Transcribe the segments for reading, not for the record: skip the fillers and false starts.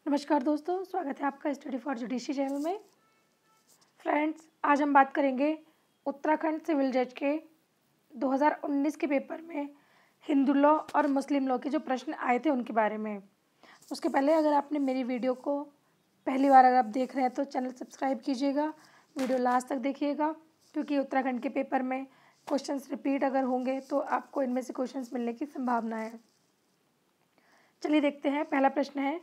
नमस्कार दोस्तों, स्वागत है आपका स्टडी फॉर जुडिशरी चैनल में। फ्रेंड्स, आज हम बात करेंगे उत्तराखंड सिविल जज के 2019 के पेपर में हिंदू लॉ और मुस्लिम लॉ के जो प्रश्न आए थे उनके बारे में। उसके पहले अगर आपने मेरी वीडियो को पहली बार अगर आप देख रहे हैं तो चैनल सब्सक्राइब कीजिएगा, वीडियो लास्ट तक देखिएगा, क्योंकि उत्तराखंड के पेपर में क्वेश्चंस रिपीट अगर होंगे तो आपको इनमें से क्वेश्चंस मिलने की संभावना है। चलिए देखते हैं। पहला प्रश्न है,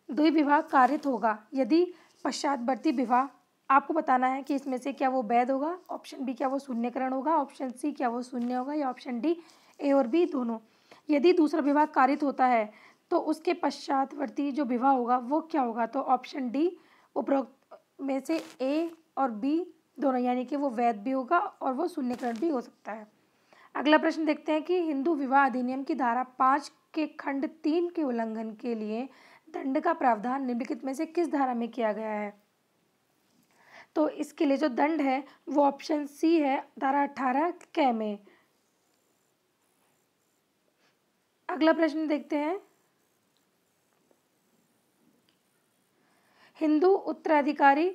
द्विविवाह कारित होगा यदि पश्चातवर्ती विवाह, आपको बताना है कि इसमें से क्या वो वैध होगा, ऑप्शन बी क्या वो शून्यकरण होगा, ऑप्शन सी क्या वो शून्य होगा, या ऑप्शन डी ए और बी दोनों। यदि दूसरा विवाह कारित होता है तो उसके पश्चातवर्ती जो विवाह होगा वो क्या होगा, तो ऑप्शन डी उपरोक्त में से ए और बी दोनों, यानी कि वो वैध भी होगा और वो शून्यकरण भी हो सकता है। अगला प्रश्न देखते हैं कि हिंदू विवाह अधिनियम की धारा 5 के खंड 3 के उल्लंघन के लिए दंड का प्रावधान निम्नलिखित में से किस धारा में किया गया है। तो इसके लिए जो दंड है वो ऑप्शन सी है, धारा 18 क में। अगला प्रश्न देखते हैं, हिंदू उत्तराधिकारी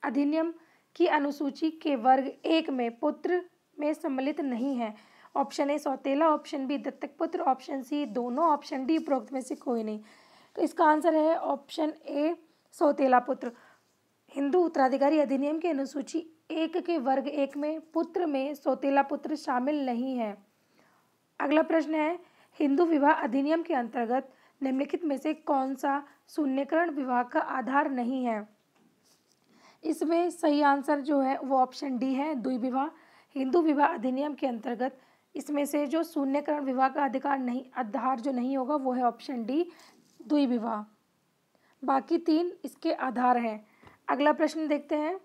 अधिनियम की अनुसूची के वर्ग 1 में पुत्र में सम्मिलित नहीं है। ऑप्शन ए सौतेला, ऑप्शन बी दत्तक पुत्र, ऑप्शन सी दोनों, ऑप्शन डी उपरोक्त में से कोई नहीं। तो इसका आंसर है ऑप्शन ए सौतेला पुत्र। हिंदू उत्तराधिकारी अधिनियम की अनुसूची 1 के वर्ग 1 में पुत्र में सौतेला पुत्र शामिल नहीं है। अगला प्रश्न है, हिंदू विवाह अधिनियम के अंतर्गत निम्नलिखित में से कौन सा शून्यकरण विवाह का आधार नहीं है। इसमें सही आंसर जो है वो ऑप्शन डी है, द्विविवाह। हिंदू विवाह अधिनियम के अंतर्गत इसमें से जो शून्यकरण विवाह का आधार जो नहीं होगा वो है ऑप्शन डी, द्विविवाह। बाकी 3 इसके आधार हैं। अगला प्रश्न देखते हैं,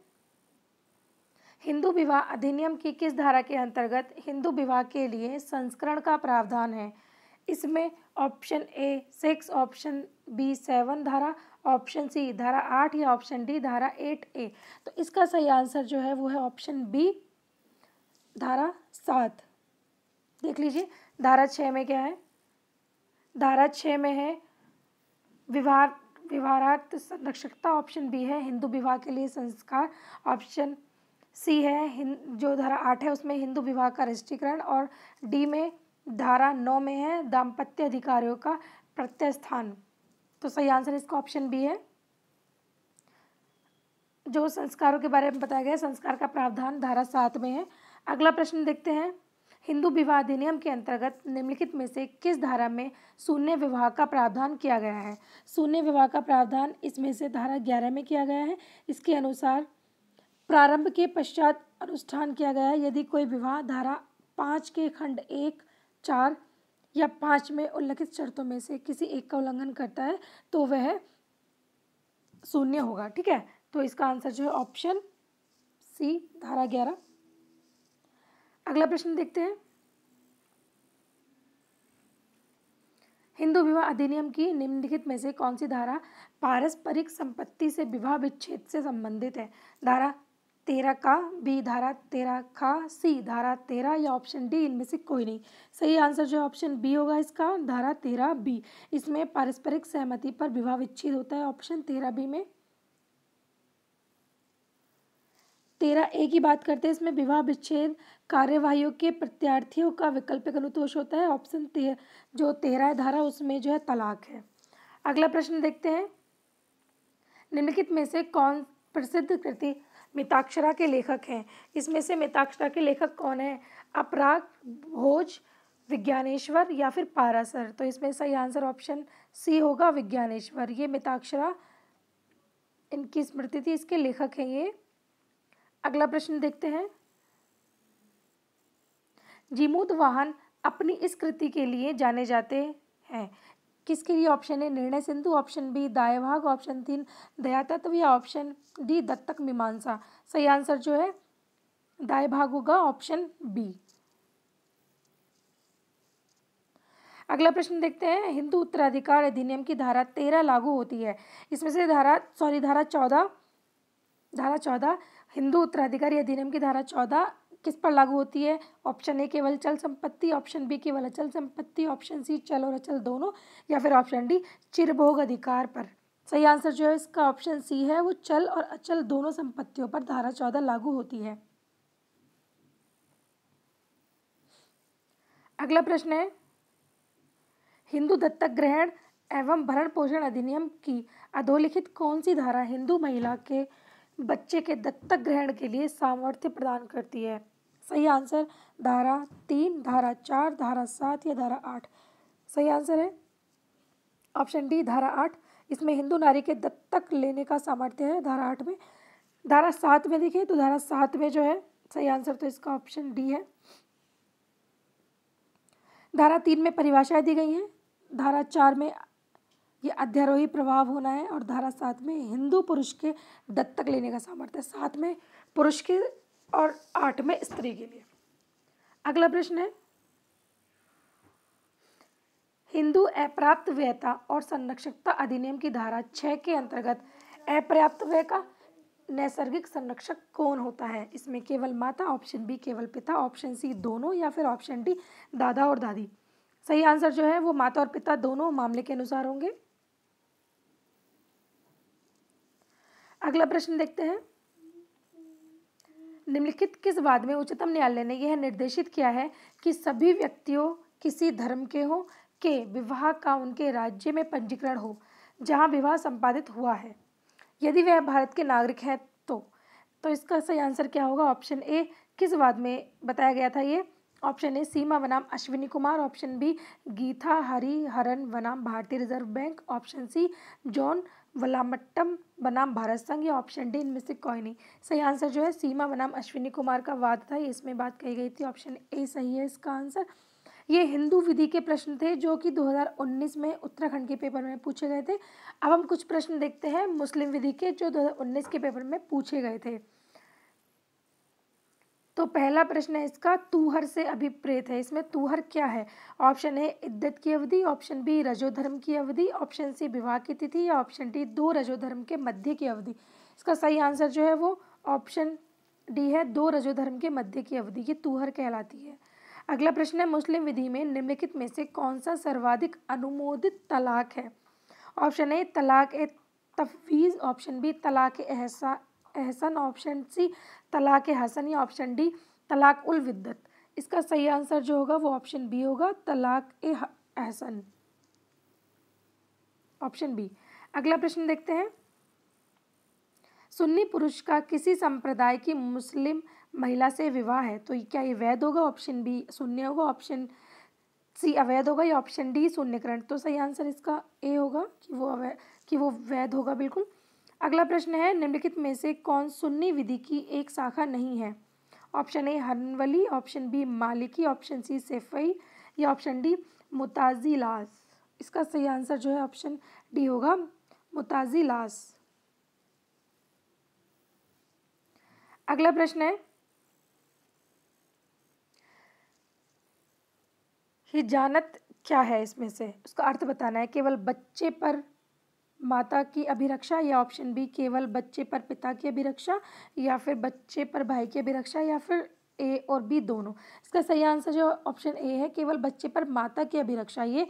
हिंदू विवाह अधिनियम की किस धारा के अंतर्गत हिंदू विवाह के लिए संस्करण का प्रावधान है। इसमें ऑप्शन ए 6, ऑप्शन बी 7 धारा, ऑप्शन सी धारा 8 या ऑप्शन डी धारा 8A। तो इसका सही आंसर जो है वो है ऑप्शन बी, धारा 7। देख लीजिए, धारा 6 में क्या है। धारा 6 में है व्यवहारार्थ संरक्षकता, ऑप्शन बी है हिंदू विवाह के लिए संस्कार, ऑप्शन सी है जो धारा 8 है उसमें हिंदू विवाह का राष्ट्रीयकरण, और डी में धारा 9 में है दाम्पत्य अधिकारियों का प्रत्यस्थान। तो सही आंसर इसका ऑप्शन बी है। जो संस्कारों के बारे में बताया गया है, संस्कार का प्रावधान धारा 7 में है। अगला प्रश्न देखते हैं, हिंदू विवाह अधिनियम के अंतर्गत निम्नलिखित में से किस धारा में शून्य विवाह का प्रावधान किया गया है। शून्य विवाह का प्रावधान इसमें से धारा 11 में किया गया है। इसके अनुसार प्रारंभ के पश्चात अनुष्ठान किया गया है यदि कोई विवाह धारा 5 के खंड 1, 4 या 5 में उल्लिखित शर्तों में से किसी एक का उल्लंघन करता है तो वह शून्य होगा। ठीक है, तो इसका आंसर जो है ऑप्शन सी, धारा 11। अगला प्रश्न देखते हैं, हिंदू विवाह अधिनियम की निम्नलिखित में से कौन सी धारा पारस्परिक संपत्ति से विवाह विच्छेद से संबंधित है। धारा 13 का, बी धारा 13 का, सी धारा 13 या ऑप्शन डी इनमें से कोई नहीं। सही आंसर जो है ऑप्शन बी होगा इसका, धारा 13B। इसमें पारस्परिक सहमति पर विवाह विच्छेद होता है, ऑप्शन 13B में। 13A की बात करते हैं, इसमें विवाह विच्छेद कार्यवाहियों के प्रत्यार्थियों का वैकल्पिक अनुतोष होता है, ऑप्शन जो 13 धारा उसमें जो है तलाक है। अगला प्रश्न देखते हैं, निम्नलिखित में से कौन प्रसिद्ध कृति मिताक्षरा के लेखक हैं। इसमें से मिताक्षरा के लेखक कौन है, अपराग, भोज, विज्ञानेश्वर या फिर पाराशर। तो इसमें सही आंसर ऑप्शन सी होगा, विज्ञानेश्वर। ये मिताक्षरा इनकी स्मृति थी, इसके लेखक हैं ये। अगला प्रश्न देखते हैं, जीमूत वाहन अपनी इस कृति के लिए जाने जाते हैं। किसके लिए। ऑप्शन ए निर्णय Sindhu, option B Dayabhaga, option 3 दया तत्व या ऑप्शन डी दत्तक मीमांसा। सही आंसर जो है दायभाग होगा, ऑप्शन बी। अगला प्रश्न देखते हैं, हिंदू उत्तराधिकार अधिनियम की धारा 13 लागू होती है। इसमें से धारा 14 हिंदू उत्तराधिकारी अधिनियम की धारा 14 किस पर लागू होती है? ऑप्शन ए केवल चल संपत्ति, ऑप्शन बी केवल अचल संपत्ति, ऑप्शन सी चल और अचल दोनों, या फिर ऑप्शन डी चिरभोग अधिकार पर। सही आंसर जो है इसका ऑप्शन सी है, वो चल और अचल दोनों संपत्तियों पर धारा 14 लागू होती है। अगला प्रश्न है, हिंदू दत्तक ग्रहण एवं भरण पोषण अधिनियम की अधोलिखित कौन सी धारा हिंदू महिला के बच्चे के दत्तक ग्रहण के लिए सामर्थ्य प्रदान करती है? सही आंसर धारा 3, धारा 4, धारा 7 या धारा 8। सही आंसर है ऑप्शन डी धारा 8। इसमें हिंदू नारी के दत्तक लेने का सामर्थ्य है धारा 8 में। धारा 7 में देखिए तो धारा 7 में जो है सही आंसर तो इसका ऑप्शन डी है। धारा 3 में परिभाषाएं दी गई हैं। धारा 4 में ये अध्यारोही प्रभाव होना है और धारा 7 में हिंदू पुरुष के दत्तक लेने का सामर्थ्य, 7 में पुरुष के और 8 में स्त्री के लिए। अगला प्रश्न है, हिंदू अपर्याप्त व्ययता और संरक्षकता अधिनियम की धारा 6 के अंतर्गत अपर्याप्त व्यय का नैसर्गिक संरक्षक कौन होता है? इसमें केवल माता, ऑप्शन बी केवल पिता, ऑप्शन सी दोनों, या फिर ऑप्शन डी दादा और दादी। सही आंसर जो है वो माता और पिता दोनों मामले के अनुसार होंगे। अगला प्रश्न देखते हैं, निम्नलिखित किस वाद में उच्चतम न्यायालय ने यह निर्देशित किया है कि सभी व्यक्तियों किसी धर्म के हो के विवाह का उनके राज्य में पंजीकरण हो जहां विवाह संपादित हुआ है, यदि वह भारत के नागरिक हैं तो इसका सही आंसर क्या होगा? ऑप्शन ए किस वाद में बताया गया था ये? ऑप्शन ए सीमा बनाम अश्विनी कुमार, ऑप्शन बी गीता हरिहरन बनाम Bharatiya Reserve Bank, option C John Valamattam बनाम भारत संघ, या ऑप्शन डी इनमें से कोई नहीं। सही आंसर जो है सीमा बनाम अश्विनी कुमार का वाद था, इसमें बात कही गई थी। ऑप्शन ए सही है इसका आंसर। ये हिंदू विधि के प्रश्न थे जो कि 2019 में उत्तराखंड के पेपर में पूछे गए थे। अब हम कुछ प्रश्न देखते हैं मुस्लिम विधि के जो 2019 के पेपर में पूछे गए थे। तो पहला प्रश्न है इसका, तूहर से अभिप्रेत है। इसमें तूहर क्या है? ऑप्शन ए इद्दत की अवधि, ऑप्शन बी रजोधर्म की अवधि, ऑप्शन सी विवाह की तिथि, या ऑप्शन डी दो रजोधर्म के मध्य की अवधि। इसका सही आंसर जो है वो ऑप्शन डी है, दो रजोधर्म के मध्य की अवधि, ये तूहर कहलाती है। अगला प्रश्न है, मुस्लिम विधि में निम्नलिखित में से कौन सा सर्वाधिक अनुमोदित तलाक है? ऑप्शन ए तलाक ए तफवीज़, ऑप्शन बी तलाक ए एहसन, ऑप्शन सी तलाक ए हसन, या ऑप्शन डी तलाक उल विद्दत। इसका सही आंसर जो होगा वो ऑप्शन बी होगा, तलाक ए एहसन, ऑप्शन बी। अगला प्रश्न देखते हैं, सुन्नी पुरुष का किसी संप्रदाय की मुस्लिम महिला से विवाह है तो क्या ये वैध होगा? ऑप्शन बी शून्य होगा, ऑप्शन सी अवैध होगा, या ऑप्शन डी शून्यकरण। तो सही आंसर इसका ए होगा कि वो वैध होगा बिल्कुल। अगला प्रश्न है, निम्नलिखित में से कौन सुन्नी विधि की एक शाखा नहीं है? Option A Hanbali, option B Maliki, option C Shafi'i, या ऑप्शन डी मुताज़िलास। इसका सही आंसर जो है ऑप्शन डी होगा, मुताज़िलास। अगला प्रश्न है, हिजानत क्या है? इसमें से उसका अर्थ बताना है। केवल बच्चे पर माता की अभिरक्षा, या ऑप्शन बी केवल बच्चे पर पिता की अभिरक्षा, या फिर बच्चे पर भाई की अभिरक्षा, या फिर ए और बी दोनों। इसका सही आंसर जो ऑप्शन ए है, केवल बच्चे पर माता की अभिरक्षा, ये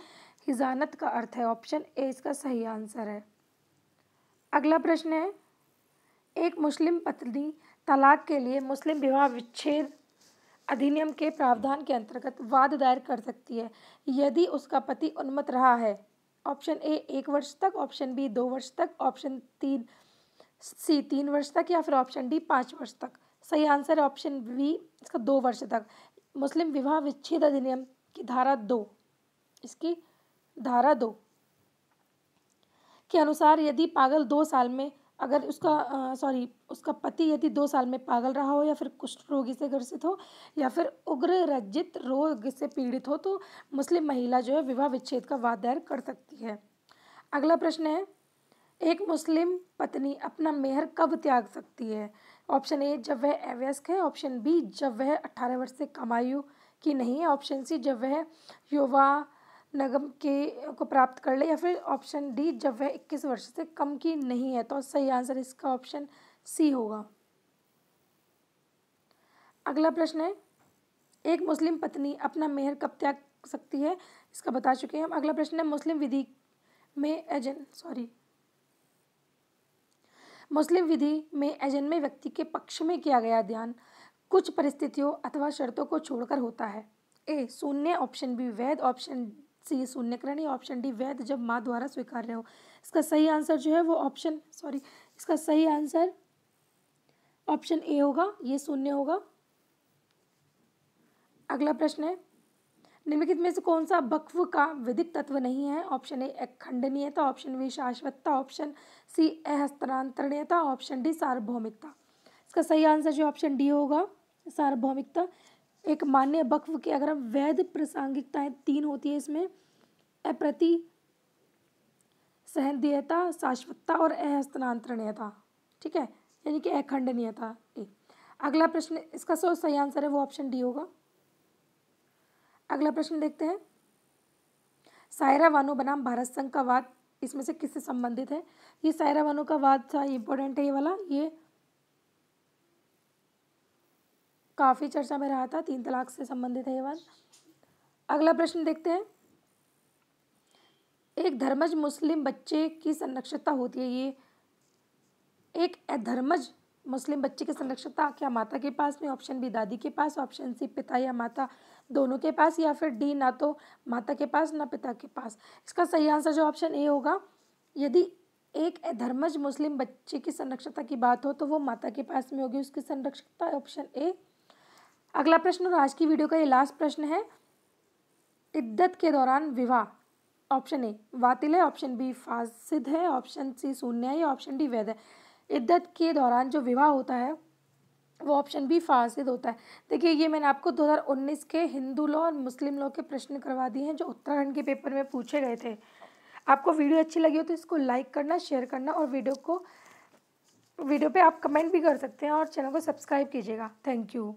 हिजानत का अर्थ है। ऑप्शन ए इसका सही आंसर है। अगला प्रश्न है, एक मुस्लिम पत्नी तलाक के लिए मुस्लिम विवाह विच्छेद अधिनियम के प्रावधान के अंतर्गत वाद दायर कर सकती है यदि उसका पति उन्मत्त रहा है। ऑप्शन ए 1 वर्ष तक, ऑप्शन बी 2 वर्ष तक, ऑप्शन सी 3 वर्ष तक, या फिर ऑप्शन डी 5 वर्ष तक। सही आंसर है ऑप्शन बी इसका 2 वर्ष तक। मुस्लिम विवाह विच्छेद अधिनियम की धारा 2, इसकी धारा 2 के अनुसार यदि पागल 2 साल में अगर उसका पति यदि 2 साल में पागल रहा हो, या फिर कुष्ठ रोगी से ग्रसित हो, या फिर उग्र रज्जित रोग से पीड़ित हो, तो मुस्लिम महिला जो है विवाह विच्छेद का वाद दायर कर सकती है। अगला प्रश्न है, एक मुस्लिम पत्नी अपना मेहर कब त्याग सकती है? ऑप्शन ए जब वह अवयस्क है, ऑप्शन बी जब वह 18 वर्ष से कम आयु की नहीं है, ऑप्शन सी जब वह युवा नगम को प्राप्त कर ले, या फिर ऑप्शन डी जब वह 21 वर्ष से कम की नहीं है। तो सही आंसर इसका ऑप्शन सी होगा। अगला प्रश्न है, एक मुस्लिम पत्नी अपना मेहर कब त्याग सकती है, इसका बता चुके हैं हम। अगला प्रश्न है, मुस्लिम विधि में अजन्मे व्यक्ति के पक्ष में किया गया दान कुछ परिस्थितियों अथवा शर्तों को छोड़कर होता है। ए शून्य, ऑप्शन बी वैध, ऑप्शन सी शून्यकरण, ऑप्शन डी वैध जब माँ द्वारा स्वीकार्य हो। इसका सही आंसर जो है वो इसका सही आंसर ऑप्शन ए होगा, ये शून्य होगा। अगला प्रश्न है, निम्नलिखित में से कौन सा वक्फ का विधिक तत्व नहीं है। ऑप्शन ए खंडनीयता, ऑप्शन बी शाश्वतता, ऑप्शन सी अहस्तांतरणीयता, ऑप्शन डी सार्वभौमिकता। इसका सही आंसर जो ऑप्शन डी होगा, सार्वभौमिकता। एक मान्य वक्फ की अगर हम वैध प्रासंगिकताएं 3 होती है इसमें, अप्रति सहनीयता, शाश्वतता और अहस्तांतरणीयता, ठीक है, यानी कि अखंडनीयता। अगला प्रश्न, इसका सही आंसर है वो ऑप्शन डी होगा। अगला प्रश्न देखते हैं, सायरा बानो बनाम भारत संघ का वाद इसमें से किससे संबंधित है। ये सायरा बानो का वाद था, इंपॉर्टेंट है ये वाला, ये काफी चर्चा में रहा था, 3 तलाक से संबंधित है ये वाद। अगला प्रश्न देखते हैं, एक धर्मज मुस्लिम बच्चे की संरक्षिता होती है, ये एक अधर्मज मुस्लिम बच्चे की संरक्षिता क्या माता के पास में, ऑप्शन बी दादी के पास, ऑप्शन सी पिता या माता दोनों के पास, या फिर डी ना तो माता के पास ना पिता के पास। इसका सही आंसर जो ऑप्शन ए होगा। यदि एक अधर्मज मुस्लिम बच्चे की संरक्षिता की बात हो तो वो माता के पास में होगी उसकी संरक्षिता, ऑप्शन ए। अगला प्रश्न और आज की वीडियो का ये लास्ट प्रश्न है, इद्दत के दौरान विवाह, ऑप्शन ए बातिल है, ऑप्शन बी फासिद है, ऑप्शन सी शून्य है, या ऑप्शन डी वैध है। इद्दत के दौरान जो विवाह होता है वो ऑप्शन बी फासिद होता है। देखिए ये मैंने आपको 2019 के हिंदू लॉ और मुस्लिम लॉ के प्रश्न करवा दिए हैं जो उत्तराखंड के पेपर में पूछे गए थे। आपको वीडियो अच्छी लगी हो तो इसको लाइक करना, शेयर करना, और वीडियो पे आप कमेंट भी कर सकते हैं और चैनल को सब्सक्राइब कीजिएगा। Thank you.